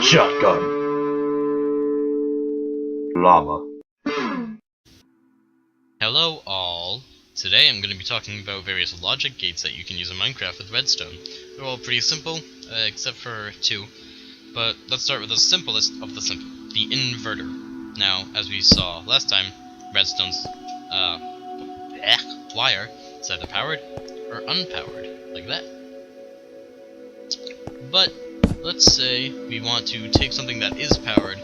Shotgun. Llama. Hello all! Today I'm going to be talking about various logic gates that you can use in Minecraft with Redstone. They're all pretty simple, except for two. But let's start with the simplest of the simple, the inverter. Now, as we saw last time, Redstone's wire is either powered or unpowered, like that. But let's say we want to take something that is powered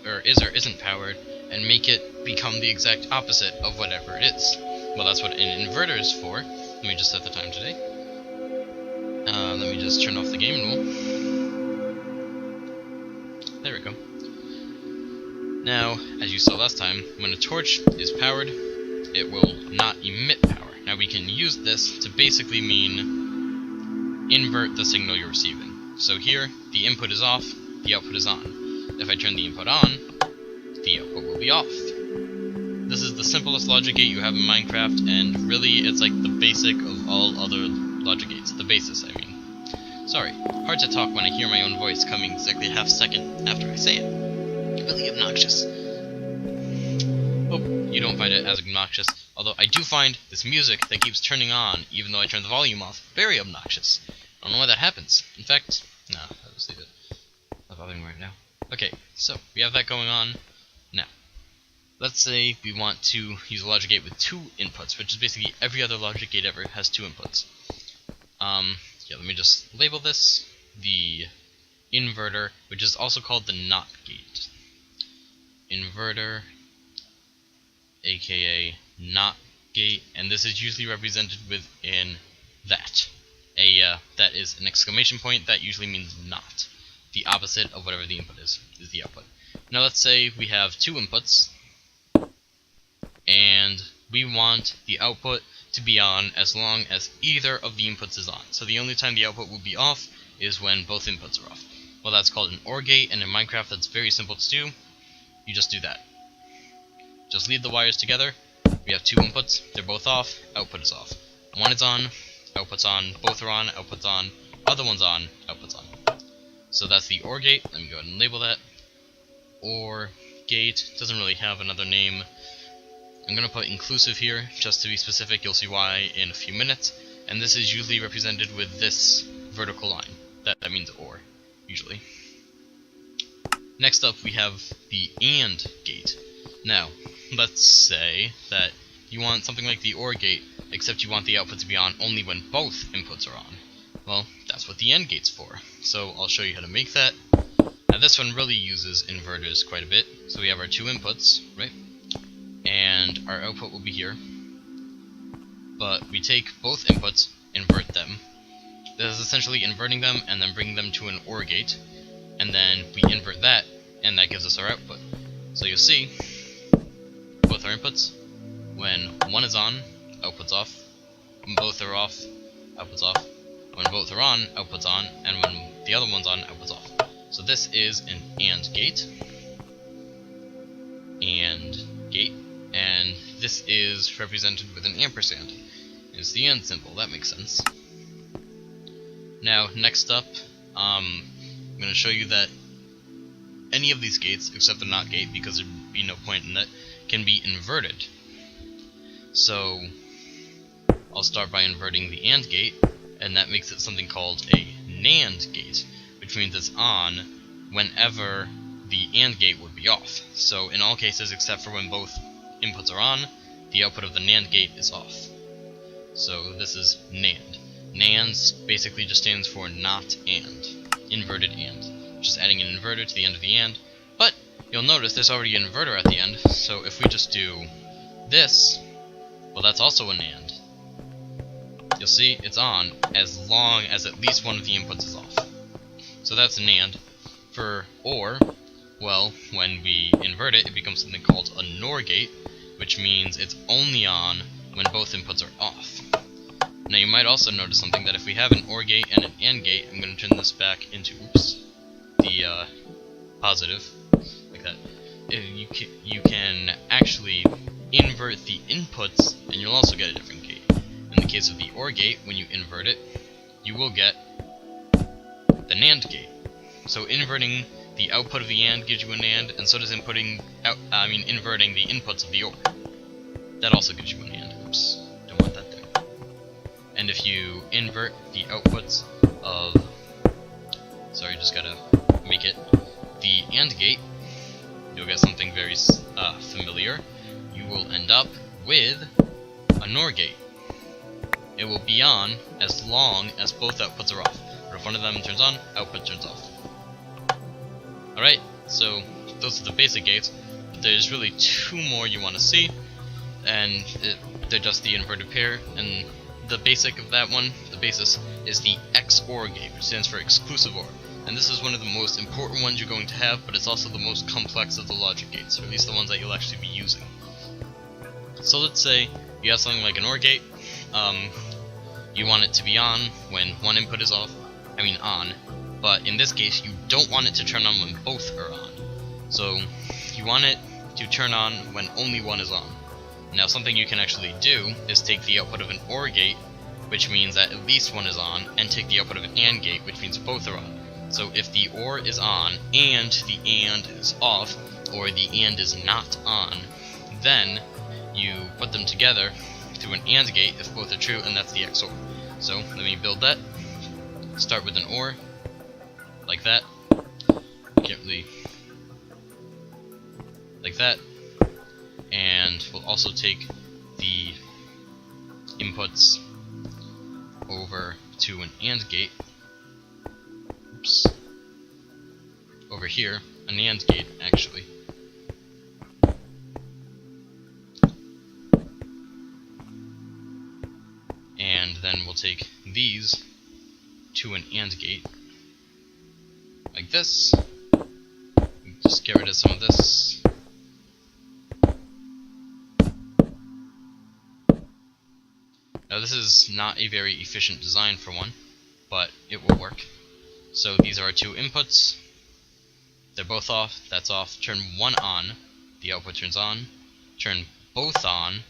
or isn't powered and make it become the exact opposite of whatever it is. Well, that's what an inverter is for. Let me just set the time today. Let me just turn off the game rule. There we go. Now, as you saw last time, when a torch is powered, it will not emit power. Now we can use this to basically mean invert the signal you're receiving. So here, the input is off, the output is on. If I turn the input on, the output will be off. This is the simplest logic gate you have in Minecraft, and really it's like the basic of all other logic gates. The basis, I mean. Sorry, hard to talk when I hear my own voice coming exactly a half second after I say it. Really obnoxious. Hope you don't find it as obnoxious, although I do find this music that keeps turning on even though I turn the volume off very obnoxious. I don't know why that happens. In fact, no, I'll just leave it. Not bothering me right now. Okay, so we have that going on. Now, let's say we want to use a logic gate with two inputs, which is basically every other logic gate ever has two inputs. Yeah, let me just label this the inverter, which is also called the NOT gate. Inverter, aka NOT gate, and this is usually represented within that. That is an exclamation point. That usually means not. The opposite of whatever the input is the output. Now let's say we have two inputs, and we want the output to be on as long as either of the inputs is on. So the only time the output will be off is when both inputs are off. Well, that's called an OR gate, and in Minecraft that's very simple to do. You just do that. Just leave the wires together. We have two inputs, they're both off, output is off. One is on, output's on, both are on, output's on, other one's on, output's on. So that's the OR gate. Let me go ahead and label that. OR gate doesn't really have another name. I'm going to put inclusive here, just to be specific. You'll see why in a few minutes. And this is usually represented with this vertical line. That means OR, usually. Next up, we have the AND gate. Now, let's say that you want something like the OR gate, except you want the output to be on only when both inputs are on. Well, that's what the AND gate's for. So I'll show you how to make that. Now this one really uses inverters quite a bit. So we have our two inputs, right? And our output will be here. But we take both inputs, invert them. This is essentially inverting them and then bringing them to an OR gate. And then we invert that, and that gives us our output. So you'll see, both our inputs, when one is on, output's off. When both are off, output's off. When both are on, output's on. And when the other one's on, output's off. So this is an AND gate. AND gate. And this is represented with an ampersand. It's the AND symbol, that makes sense. Now, next up, I'm going to show you that any of these gates, except the NOT gate, because there'd be no point in that, can be inverted. So, I'll start by inverting the AND gate, and that makes it something called a NAND gate, which means it's on whenever the AND gate would be off. So, in all cases, except for when both inputs are on, the output of the NAND gate is off. So, this is NAND. NAND basically just stands for not AND. Inverted AND. Just adding an inverter to the end of the AND. But you'll notice there's already an inverter at the end, so if we just do this, well, that's also an AND. You'll see it's on as long as at least one of the inputs is off. So that's an AND. For OR, well, when we invert it, it becomes something called a NOR gate, which means it's only on when both inputs are off. Now you might also notice something, that if we have an OR gate and an AND gate, I'm going to turn this back into, the positive, like that. You can actually invert the inputs, and you'll also get a different gate. In the case of the OR gate, when you invert it, you will get the NAND gate. So inverting the output of the AND gives you a NAND, and so does inverting the inputs of the OR. That also gives you a NAND. Oops, don't want that there. And if you invert the outputs of, sorry, just gotta make it, the AND gate, you'll get something very familiar. You will end up with a NOR gate. It will be on as long as both outputs are off. Or if one of them turns on, output turns off. Alright, so those are the basic gates. But there's really two more you want to see, and they're just the inverted pair. And the basic of that one, the basis, is the XOR gate, which stands for exclusive OR. And this is one of the most important ones you're going to have, but it's also the most complex of the logic gates, or at least the ones that you'll actually be using. So let's say you have something like an OR gate. You want it to be on when one input is on, but in this case you don't want it to turn on when both are on. So you want it to turn on when only one is on. Now something you can actually do is take the output of an OR gate, which means that at least one is on, and take the output of an AND gate, which means both are on. So if the OR is on and the AND is off, or the AND is not on, then you put them together through an AND gate if both are true, and that's the XOR. So let me build that. Start with an OR, like that. Can't really, like that. And we'll also take the inputs over to an AND gate. Oops. Over here, an AND gate actually. And then we'll take these to an AND gate, like this. Just get rid of some of this. Now this is not a very efficient design for one, but it will work. So these are our two inputs. They're both off, that's off. Turn one on, the output turns on. Turn both on,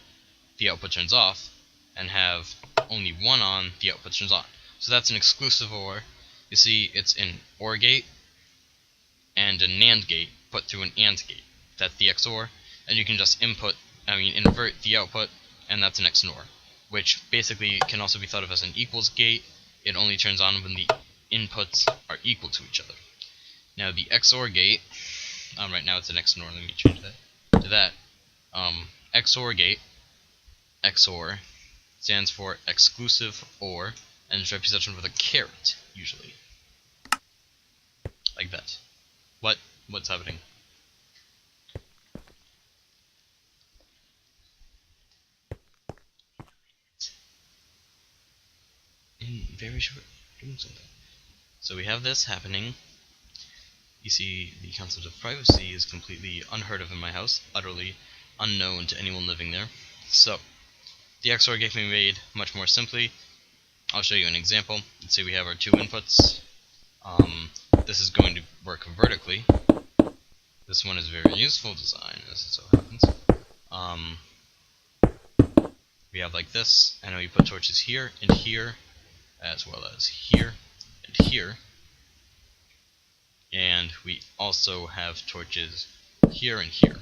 the output turns off. And have only one on, the output turns on. So that's an exclusive OR. You see, it's an OR gate and a NAND gate put through an AND gate. That's the XOR, and you can just invert the output, and that's an XNOR, which basically can also be thought of as an equals gate. It only turns on when the inputs are equal to each other. Now the XOR gate, right now it's an XNOR. Let me change that to that. XOR gate, XOR, stands for exclusive OR, and is represented with a caret, usually. Like that. What's happening? Very short, doing something. So we have this happening. You see, the concept of privacy is completely unheard of in my house, utterly unknown to anyone living there. So the XOR gate can be made much more simply. I'll show you an example. Let's say we have our two inputs. This is going to work vertically. This one is a very useful design, as it so happens. We have like this, and we put torches here and here, as well as here and here. And we also have torches here and here.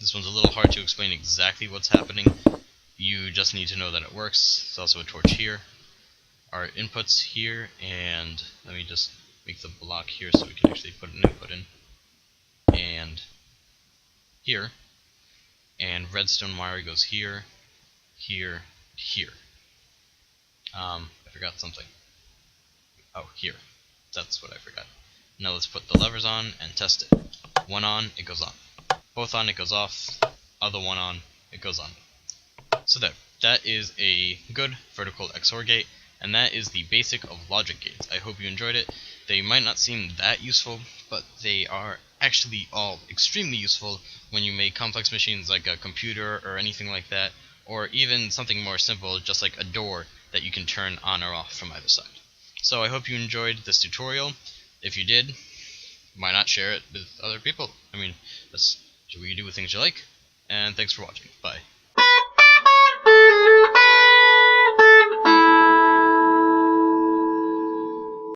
This one's a little hard to explain exactly what's happening. You just need to know that it works. There's also a torch here. Our inputs here, and let me just make the block here so we can actually put an input in. And here. And redstone wire goes here, here, here. I forgot something. Oh, here. That's what I forgot. Now let's put the levers on and test it. One on, it goes on. Both on, it goes off. Other one on, it goes on. So there. That is a good vertical XOR gate, and that is the basic of logic gates. I hope you enjoyed it. They might not seem that useful, but they are actually all extremely useful when you make complex machines like a computer or anything like that, or even something more simple, just like a door that you can turn on or off from either side. So I hope you enjoyed this tutorial. If you did, why not share it with other people? That's what you do with things you like. And thanks for watching. Bye.